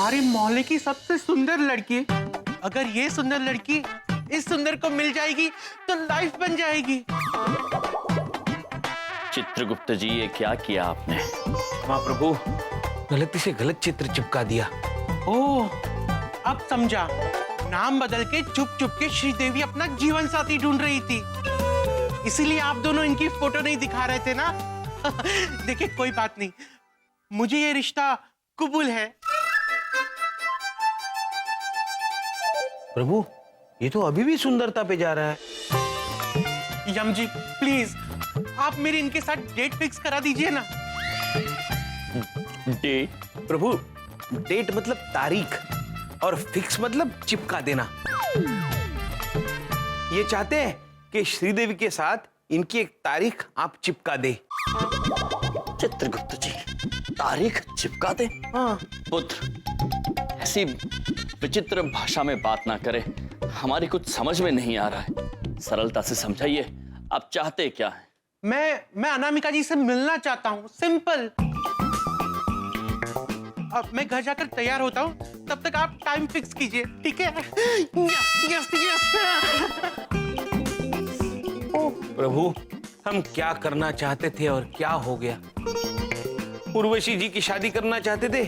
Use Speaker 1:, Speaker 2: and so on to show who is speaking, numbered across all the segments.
Speaker 1: हमारे मोहल्ले की सबसे सुंदर लड़की। अगर ये सुंदर लड़की इस सुंदर को मिल जाएगी तो लाइफ बन जाएगी।
Speaker 2: चित्रगुप्त जी, ये क्या किया आपने?
Speaker 3: महाप्रभु, गलती से गलत चित्र चिपका दिया।
Speaker 1: ओह, अब समझा। नाम बदल के चुप चुप के श्रीदेवी अपना जीवन साथी ढूंढ रही थी, इसीलिए आप दोनों इनकी फोटो नहीं दिखा रहे थे ना। देखिए, कोई बात नहीं, मुझे ये रिश्ता कबूल है।
Speaker 3: प्रभु, ये तो अभी भी सुंदरता पे जा रहा है।
Speaker 1: यम जी, प्लीज आप मेरी इनके साथ डेट फिक्स करा दीजिए ना।
Speaker 2: डेट?
Speaker 3: प्रभु, डेट मतलब तारीख और फिक्स मतलब चिपका देना। ये चाहते हैं कि श्रीदेवी के साथ इनकी एक तारीख आप चिपका दे।
Speaker 2: चित्रगुप्त जी, तारीख चिपका दे?
Speaker 3: हाँ।
Speaker 2: पुत्र, ऐसी विचित्र भाषा में बात ना करे, हमारी कुछ समझ में नहीं आ रहा है। सरलता से समझाइए, आप चाहते क्या हैं?
Speaker 1: मैं अनामिका जी से मिलना चाहता हूँ, सिंपल। अब मैं घर जाकर तैयार होता हूँ, तब तक आप टाइम फिक्स कीजिए, ठीक है? Yes yes yes.
Speaker 3: प्रभु, हम क्या करना चाहते थे और क्या हो गया? उर्वशी जी की शादी करना चाहते थे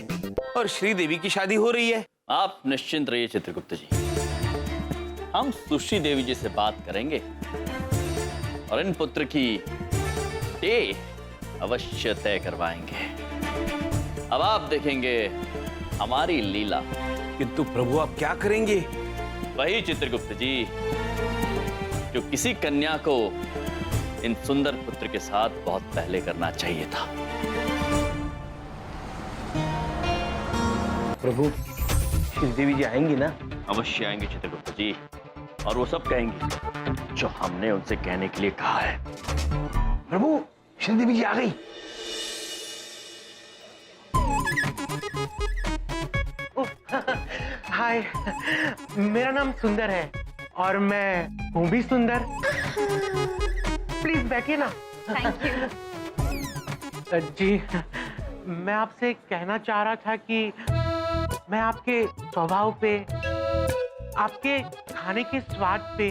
Speaker 3: और श्रीदेवी की शादी हो रही है।
Speaker 2: आप निश्चिंत रहिए चित्रगुप्त जी, हम सुश्री देवी जी से बात करेंगे और इन पुत्र की डे अवश्य तय करवाएंगे। अब आप देखेंगे हमारी लीला।
Speaker 3: किंतु प्रभु, आप क्या करेंगे?
Speaker 2: वही चित्रगुप्त जी जो किसी कन्या को इन सुंदर पुत्र के साथ बहुत पहले करना चाहिए था।
Speaker 3: प्रभु, श्रीदेवी जी आएंगी ना?
Speaker 2: अवश्य आएंगे चित्रगुप्त जी, और वो सब कहेंगे जो हमने उनसे कहने के लिए कहा है।
Speaker 3: प्रभु, श्रीदेवी जी आ गई।
Speaker 1: हाय, मेरा नाम सुंदर है और मैं हूँ भी सुंदर। प्लीज बैठिए ना।
Speaker 4: Thank you.
Speaker 1: जी, मैं आपसे कहना चाह रहा था कि मैं आपके स्वभाव पे, आपके खाने के स्वाद पे,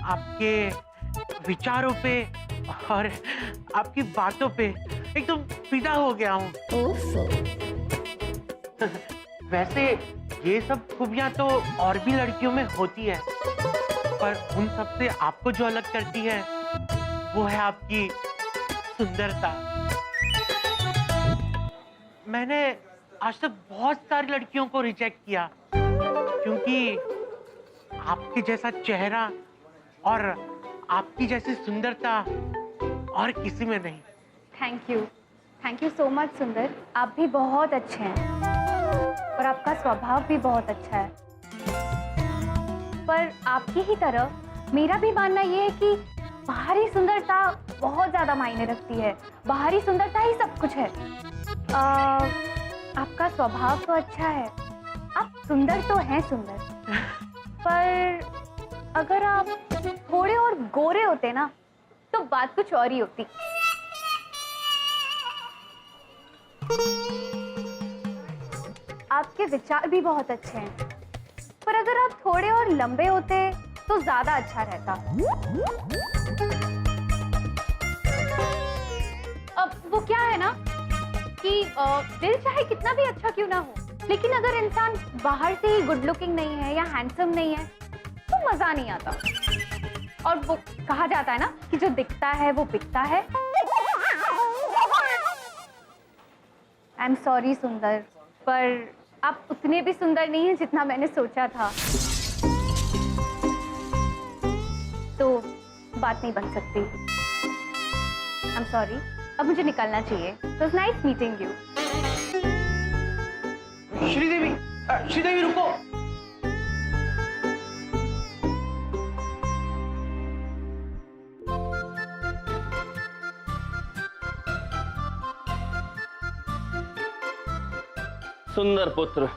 Speaker 1: आपके विचारों पे और आपकी बातों पे एकदम फिदा हो गया हूँ। वैसे ये सब खूबियां तो और भी लड़कियों में होती है, पर उन सब से आपको जो अलग करती है वो है आपकी सुंदरता। मैंने आज तक बहुत सारी लड़कियों को रिजेक्ट किया क्योंकि आपके जैसा चेहरा और आपकी जैसी सुंदरता और किसी में नहीं।
Speaker 4: थैंक यू सो मच सुंदर, आप भी बहुत अच्छे हैं और आपका स्वभाव भी बहुत अच्छा है। पर आपकी ही तरह मेरा भी मानना ये है कि बाहरी सुंदरता बहुत ज्यादा मायने रखती है। बाहरी सुंदरता ही सब कुछ है। आपका स्वभाव तो अच्छा है, आप सुंदर तो हैं सुंदर, पर अगर आप थोड़े और गोरे होते ना तो बात कुछ और ही होती। आपके विचार भी बहुत अच्छे हैं, पर अगर आप थोड़े और लंबे होते तो ज्यादा अच्छा रहता। अब वो क्या है ना कि दिल चाहे कितना भी अच्छा क्यों ना हो, लेकिन अगर इंसान बाहर से ही गुड लुकिंग नहीं है या हैंडसम नहीं है तो मजा नहीं आता। और वो कहा जाता है ना कि जो दिखता है वो बिकता है। आई एम सॉरी सुंदर, पर आप उतने भी सुंदर नहीं हैं जितना मैंने सोचा था, तो बात नहीं बन सकती। आई एम सॉरी, अब मुझे निकलना चाहिए। It was nice meeting you.
Speaker 1: Sridevi रुको।
Speaker 2: सुंदर पुत्र,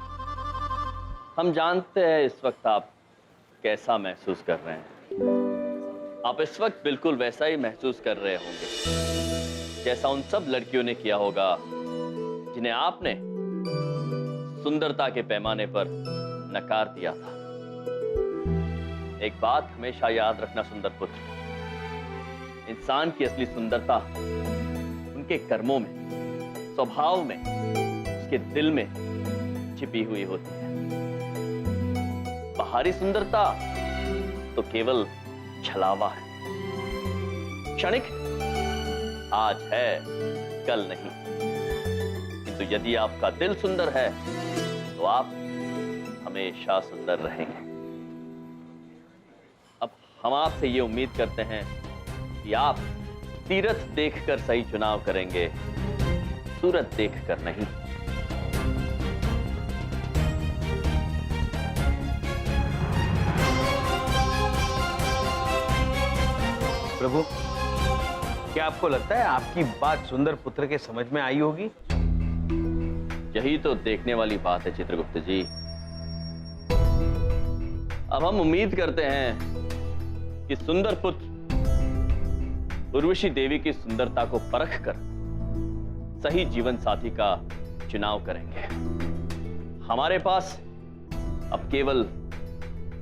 Speaker 2: हम जानते हैं इस वक्त आप कैसा महसूस कर रहे हैं। आप इस वक्त बिल्कुल वैसा ही महसूस कर रहे होंगे जैसा उन सब लड़कियों ने किया होगा जिन्हें आपने सुंदरता के पैमाने पर नकार दिया था। एक बात हमेशा याद रखना सुंदर पुत्र, इंसान की असली सुंदरता उनके कर्मों में, स्वभाव में, उसके दिल में छिपी हुई होती है। बाहरी सुंदरता तो केवल छलावा है, क्षणिक, आज है कल नहीं। किंतु यदि आपका दिल सुंदर है तो आप हमेशा सुंदर रहेंगे। अब हम आपसे ये उम्मीद करते हैं कि आप सीरत देखकर सही चुनाव करेंगे, सूरत देखकर नहीं।
Speaker 3: प्रभु, क्या आपको लगता है आपकी बात सुंदर पुत्र के समझ में आई होगी?
Speaker 2: यही तो देखने वाली बात है चित्रगुप्त जी। अब हम उम्मीद करते हैं कि सुंदर पुत्र उर्वशी देवी की सुंदरता को परखकर सही जीवन साथी का चुनाव करेंगे। हमारे पास अब केवल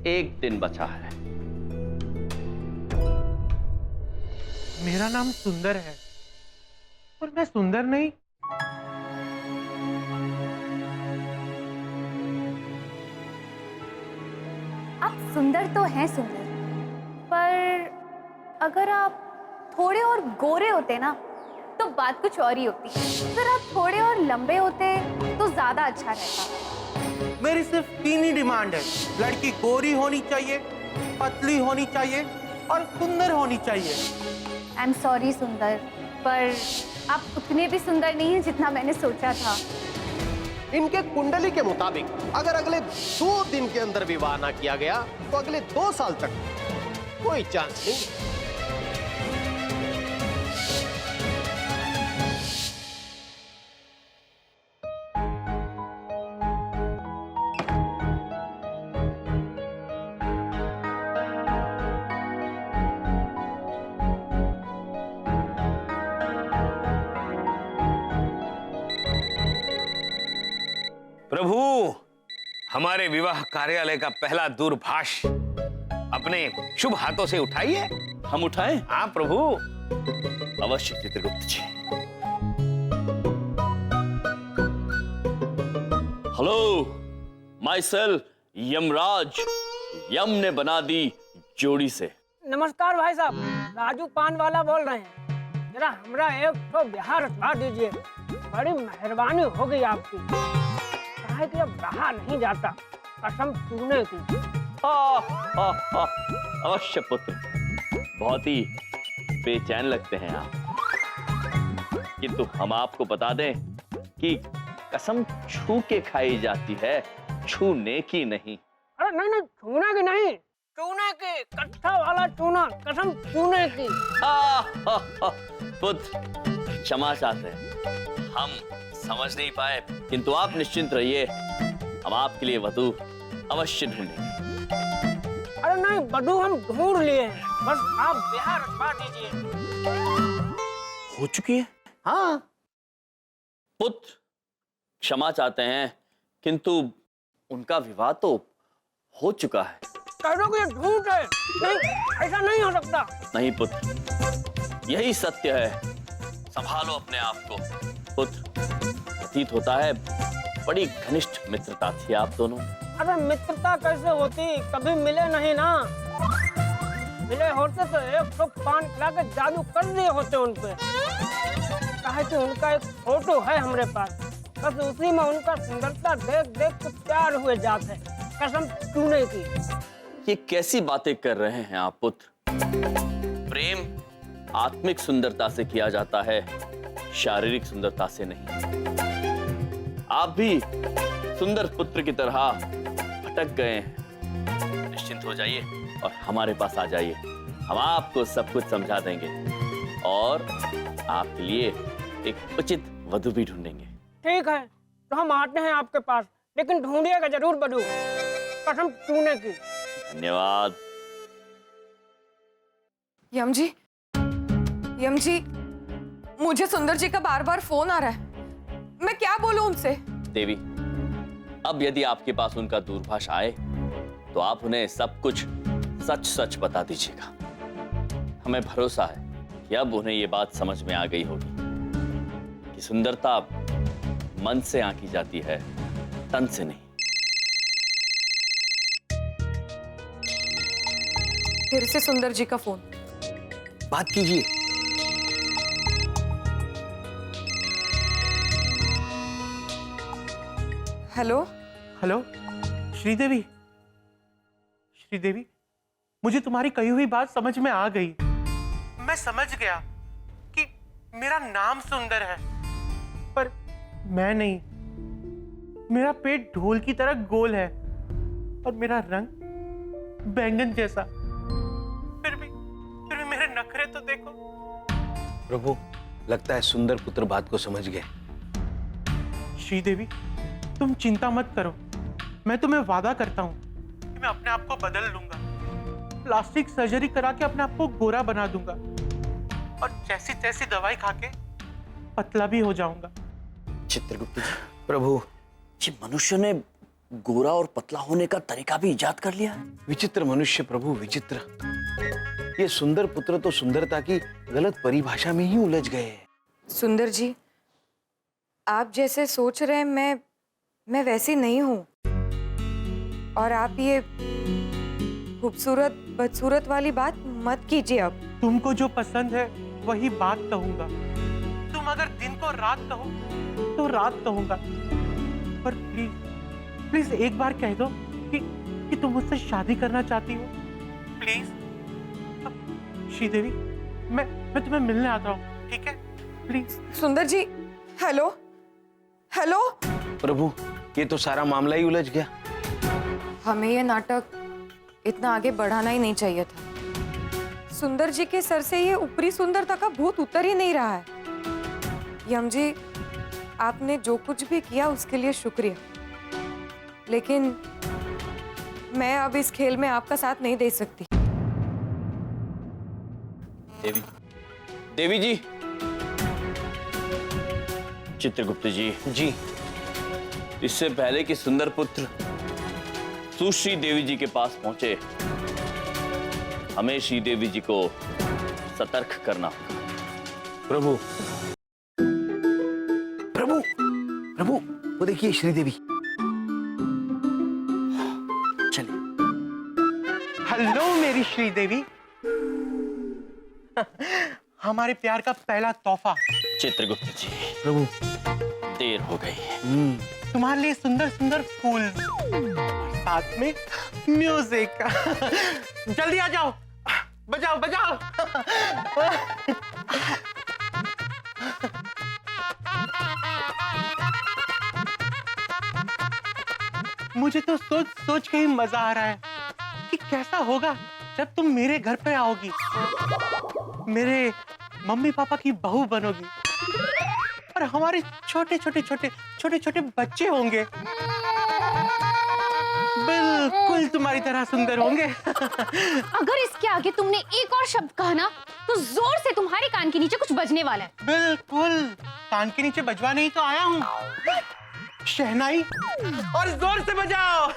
Speaker 2: एक दिन बचा है।
Speaker 1: मेरा नाम सुंदर है और मैं सुंदर नहीं।
Speaker 4: आप सुंदर तो हैं सुंदर, पर अगर आप थोड़े और गोरे होते ना तो बात कुछ और ही होती। अगर आप थोड़े और लंबे होते तो ज्यादा अच्छा रहता।
Speaker 1: मेरी सिर्फ 3 ही डिमांड है, लड़की गोरी होनी चाहिए, पतली होनी चाहिए और सुंदर होनी चाहिए।
Speaker 4: आई एम सॉरी सुंदर, पर आप उतने भी सुंदर नहीं हैं जितना मैंने सोचा था।
Speaker 5: इनके कुंडली के मुताबिक अगर अगले 2 दिन के अंदर विवाह ना किया गया तो अगले 2 साल तक कोई चांस नहीं।
Speaker 3: प्रभु, हमारे विवाह कार्यालय का पहला दूरभाष अपने शुभ हाथों से उठाइए।
Speaker 2: हम उठाएं?
Speaker 3: हाँ प्रभु।
Speaker 2: अवश्य Chitragupta ji. Hello, my self Yamraj. Yama ने बना दी जोड़ी से।
Speaker 6: नमस्कार भाई साहब, राजू पान वाला बोल रहे हैं। जरा हमरा एक तो बिहार रखवा दीजिए, बड़ी मेहरबानी होगी आपकी। कि अब रहा नहीं जाता, कसम चूने की।
Speaker 2: अवश्य पुत्र, बहुत ही बेचैन लगते हैं आप, किंतु हम आपको बता दें कि कसम छू के खाई जाती है, छूने की नहीं।
Speaker 6: अरे नहीं नहीं, छूने की नहीं, चूने की, कट्ठा वाला चूना, कसम चूने की।
Speaker 2: पुत्र, क्षमा चाहते हैं, हम समझ नहीं पाए, किंतु आप निश्चिंत रहिए, हम आपके लिए वधू अवश्य ढूंढेंगे।
Speaker 6: अरे नहीं, वधू हम ढूंढ लिए हैं, बस आप बिहार रखवा दीजिए।
Speaker 3: हो चुकी है?
Speaker 5: हाँ।
Speaker 2: पुत्र, क्षमा चाहते हैं, किंतु उनका विवाह तो हो चुका है।
Speaker 6: कह दो कि ये झूठ है। नहीं, ऐसा नहीं हो सकता।
Speaker 2: नहीं पुत्र, यही सत्य है। संभालो अपने आप को। पुत्र, प्रतीत होता है बड़ी घनिष्ठ मित्रता थी आप दोनों।
Speaker 6: अरे मित्रता कैसे होती, कभी मिले नहीं ना। मिले होते तो एक तो पान खिला के जादू कर दिए होते उन पे। कहे कि उनका एक फोटो है हमारे पास, बस उसी में उनका सुंदरता देख देख के प्यार हुए जाते, कसम चूने की।
Speaker 2: ये कैसी बातें कर रहे हैं आप पुत्र? प्रेम आत्मिक सुंदरता से किया जाता है, शारीरिक सुंदरता से नहीं। आप भी सुंदर पुत्र की तरह भटक गए हैं। निश्चिंत हो जाइए और हमारे पास आ जाइए, हम आपको सब कुछ समझा देंगे और आपके लिए एक उचित वधू भी ढूंढेंगे।
Speaker 6: ठीक है, तो हम आते हैं आपके पास, लेकिन ढूंढिएगा जरूर वधू, कसम चूने की।
Speaker 2: धन्यवाद।
Speaker 7: यम जी, मुझे सुंदर जी का बार बार फोन आ रहा है, मैं क्या बोलूं उनसे?
Speaker 2: देवी, अब यदि आपके पास उनका दूरभाष आए तो आप उन्हें सब कुछ सच सच बता दीजिएगा। हमें भरोसा है कि अब उन्हें ये बात समझ में आ गई होगी कि सुंदरता मन से आंकी जाती है, तन से नहीं।
Speaker 7: फिर से सुंदर जी का फोन।
Speaker 3: बात कीजिए।
Speaker 7: हेलो।
Speaker 1: हेलो श्रीदेवी। श्रीदेवी, मुझे तुम्हारी कही हुई बात समझ में आ गई। मैं समझ गया कि मेरा नाम सुंदर है, पर मैं नहीं। मेरा पेट ढोल की तरह गोल है और मेरा रंग बैंगन जैसा। फिर भी मेरे नखरे तो देखो।
Speaker 3: प्रभु, लगता है सुंदर पुत्र बात को समझ गए।
Speaker 1: श्रीदेवी, तुम चिंता मत करो। मैं तुम्हें वादा करता हूं कि मैं अपने आप को बदल लूंगा। प्लास्टिक सर्जरी करा के अपने आप को गोरा बना दूंगा और जैसी तैसी दवाई खा के पतला भी हो जाऊंगा।
Speaker 2: चित्रगुप्त जी,
Speaker 3: प्रभु,
Speaker 2: ये मनुष्य ने गोरा और पतला होने का तरीका भी इजाद कर लिया है।
Speaker 3: विचित्र मनुष्य प्रभु, विचित्र। ये सुंदर पुत्र तो सुंदरता की गलत परिभाषा में ही उलझ गए।
Speaker 7: सुंदर जी, आप जैसे सोच रहे हैं मैं वैसी नहीं हूं। और आप ये खूबसूरत बदसूरत वाली बात मत कीजिए अब।
Speaker 1: तुमको जो पसंद है वही बात कहूंगा। तुम अगर दिन को रात कहो तो रात कहूंगा, पर प्लीज एक बार कह दो कि तुम मुझसे शादी करना चाहती हो। प्लीज। श्रीदेवी, मैं तुम्हें मिलने आता हूँ, ठीक है? प्लीज।
Speaker 7: सुंदर जी, हेलो हेलो।
Speaker 3: प्रभु, ये तो सारा मामला ही उलझ गया।
Speaker 7: हमें ये नाटक इतना आगे बढ़ाना ही नहीं चाहिए था। सुंदर जी के सर से ये ऊपरी सुंदरता का भूत उतर ही नहीं रहा है। यम जी, आपने जो कुछ भी किया उसके लिए शुक्रिया, लेकिन मैं अब इस खेल में आपका साथ नहीं दे सकती।
Speaker 2: देवी जी। चित्रगुप्त जी,
Speaker 3: जी।
Speaker 2: इससे पहले कि सुंदर पुत्र सुश्री देवी जी के पास पहुंचे, हमें श्री देवी जी को सतर्क करना होगा।
Speaker 3: प्रभु, प्रभु, प्रभु, वो देखिए श्रीदेवी।
Speaker 2: चलिए।
Speaker 1: हेलो मेरी श्रीदेवी। हमारे प्यार का पहला तोहफा।
Speaker 2: चित्रगुप्त जी,
Speaker 3: प्रभु,
Speaker 2: देर हो गई।
Speaker 1: तुम्हारे लिए सुंदर सुंदर फूल और साथ में म्यूजिक। जल्दी आ जाओ, बजाओ बजाओ। मुझे तो सोच सोच के ही मजा आ रहा है कि कैसा होगा जब तुम मेरे घर पे आओगी, मेरे मम्मी पापा की बहू बनोगी और हमारे छोटे छोटे बच्चे होंगे, बिल्कुल तुम्हारी तरह सुंदर होंगे।
Speaker 4: अगर इसके आगे तुमने एक और शब्द कहा ना तो जोर से तुम्हारे कान के नीचे कुछ बजने वाला है।
Speaker 1: बिल्कुल, कान के नीचे बजवाने ही तो आया हूँ। शहनाई, और जोर से बजाओ।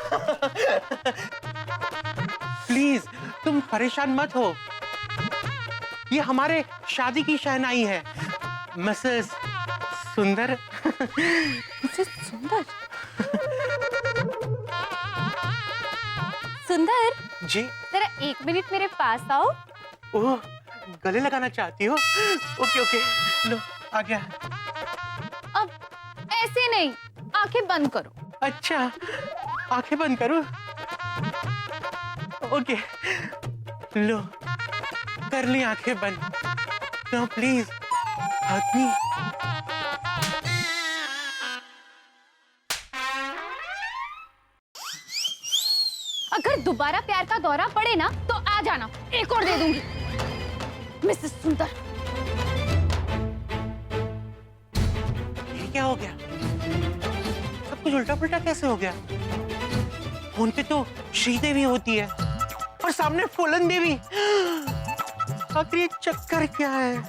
Speaker 1: प्लीज, तुम परेशान मत हो। ये हमारे शादी की शहनाई है, मिसेस सुंदर।
Speaker 4: मिसेस सुंदर? सुंदर
Speaker 1: जी।
Speaker 4: जरा 1 मिनट मेरे पास आओ।
Speaker 1: ओह, गले लगाना चाहती हो? ओके ओके, लो आ गया।
Speaker 4: अब ऐसे नहीं, आंखें बंद करो।
Speaker 1: अच्छा, आंखें बंद करूं? ओके, लो कर ली आंखें बंद। नो प्लीज, हग मी।
Speaker 4: अगर दोबारा प्यार का दौरा पड़े ना तो आ जाना, एक और दे दूंगी। मिसेस सुंदर।
Speaker 1: ये क्या हो गया? सब कुछ उल्टा पुल्टा कैसे हो गया? फोन पे तो श्रीदेवी होती है और सामने फूलन देवी। आखिर ये चक्कर क्या है?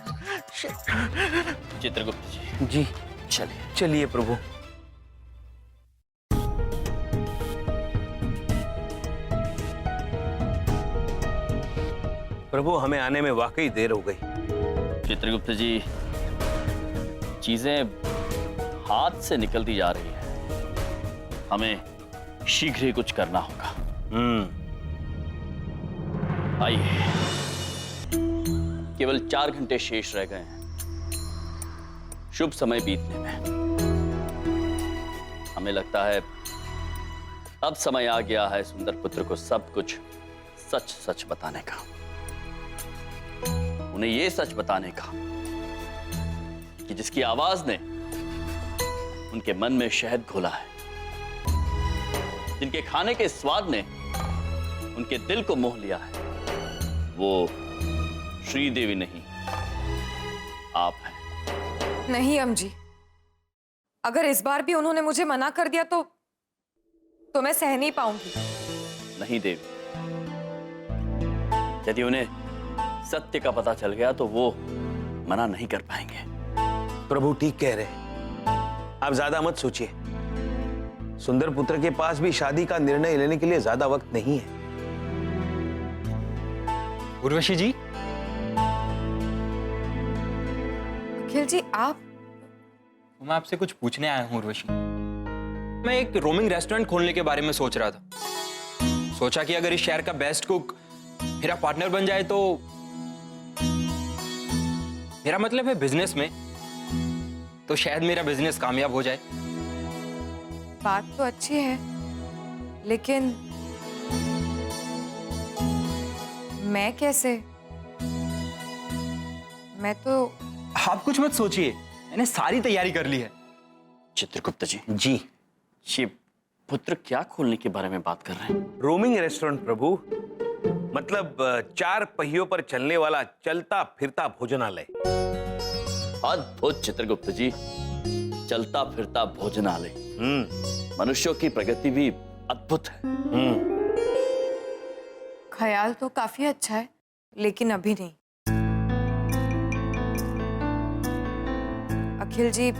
Speaker 2: चित्रगुप्त जी,
Speaker 3: जी।
Speaker 2: चलिए।
Speaker 3: चलिए प्रभु। प्रभु हमें आने में वाकई देर हो गई।
Speaker 2: चित्रगुप्त जी, चीजें हाथ से निकलती जा रही है, हमें शीघ्र ही कुछ करना होगा। आइए, केवल 4 घंटे शेष रह गए हैं शुभ समय बीतने में। हमें लगता है अब समय आ गया है सुंदर पुत्र को सब कुछ सच सच बताने का, उन्हें यह सच बताने का कि जिसकी आवाज ने उनके मन में शहद घोला है, जिनके खाने के स्वाद ने उनके दिल को मोह लिया है, वो श्रीदेवी नहीं, आप हैं।
Speaker 7: नहीं अम्जी, अगर इस बार भी उन्होंने मुझे मना कर दिया तो मैं सह नहीं पाऊंगी।
Speaker 2: नहीं देवी, यदि उन्हें सत्य का पता चल गया तो वो मना नहीं कर पाएंगे।
Speaker 3: प्रभु ठीक कह रहे हैं, आप ज्यादा मत सोचिए। सुंदर पुत्र के पास भी शादी का निर्णय लेने के लिए ज्यादा वक्त नहीं है।
Speaker 8: उर्वशी जी,
Speaker 7: अखिल जी आप?
Speaker 8: मैं आपसे कुछ पूछने आया हूँ उर्वशी। मैं एक रोमिंग रेस्टोरेंट खोलने के बारे में सोच रहा था। सोचा कि अगर इस शहर का बेस्ट कुक मेरा पार्टनर बन जाए तो, मेरा मतलब है बिजनेस में, तो शायद मेरा बिजनेस कामयाब हो जाए।
Speaker 7: बात तो अच्छी है, लेकिन मैं कैसे? मैं तो...
Speaker 8: आप कुछ मत सोचिए, मैंने सारी तैयारी कर ली है।
Speaker 2: चित्रगुप्त जी,
Speaker 3: जी,
Speaker 2: ये पुत्र क्या खोलने के बारे में बात कर रहे हैं?
Speaker 3: रोमिंग रेस्टोरेंट प्रभु, मतलब 4 पहियों पर चलने वाला चलता फिरता भोजनालय।
Speaker 2: अद्भुत चित्रगुप्त जी, चलता फिरता भोजनालय। मनुष्यों की प्रगति भी अद्भुत है।
Speaker 7: ख्याल तो काफी अच्छा है, लेकिन अभी नहीं। अखिल जी,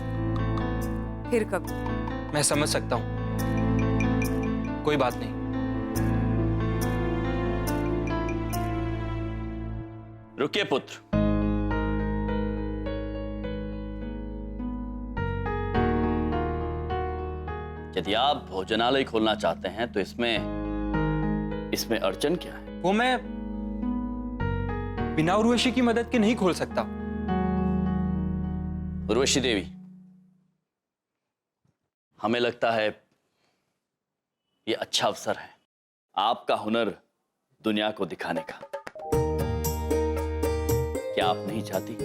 Speaker 7: फिर कभी।
Speaker 8: मैं समझ सकता हूं, कोई बात नहीं।
Speaker 2: रुकिए पुत्र, यदि आप भोजनालय खोलना चाहते हैं तो इसमें अड़चन क्या है?
Speaker 8: वो मैं बिना उर्वशी की मदद के नहीं खोल सकता।
Speaker 2: उर्वशी देवी, हमें लगता है ये अच्छा अवसर है आपका हुनर दुनिया को दिखाने का। क्या आप नहीं चाहती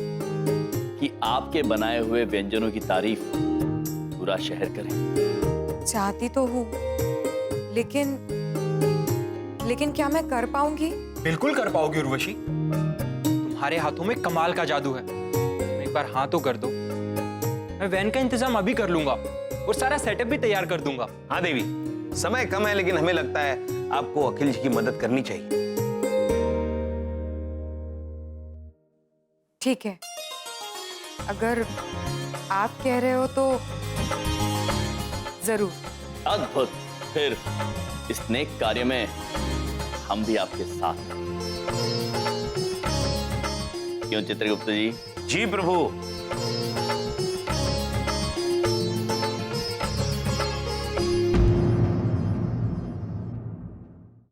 Speaker 2: कि आपके बनाए हुए व्यंजनों की तारीफ पूरा शहर करे?
Speaker 7: चाहती तो हूँ, लेकिन क्या मैं कर पाऊंगी?
Speaker 8: बिल्कुल कर पाओगी उर्वशी, तुम्हारे हाथों में कमाल का जादू है। एक बार हाँ तो कर दो, मैं वैन का इंतजाम अभी कर लूंगा और सारा सेटअप भी तैयार कर दूंगा।
Speaker 3: हाँ देवी, समय कम है, लेकिन हमें लगता है आपको अखिल जी की मदद करनी चाहिए।
Speaker 7: ठीक है, अगर आप कह रहे हो तो जरूर।
Speaker 2: अद्भुत, फिर इस नेक कार्य में हम भी आपके साथ हैं। क्यों चित्रगुप्त जी?
Speaker 3: जी प्रभु।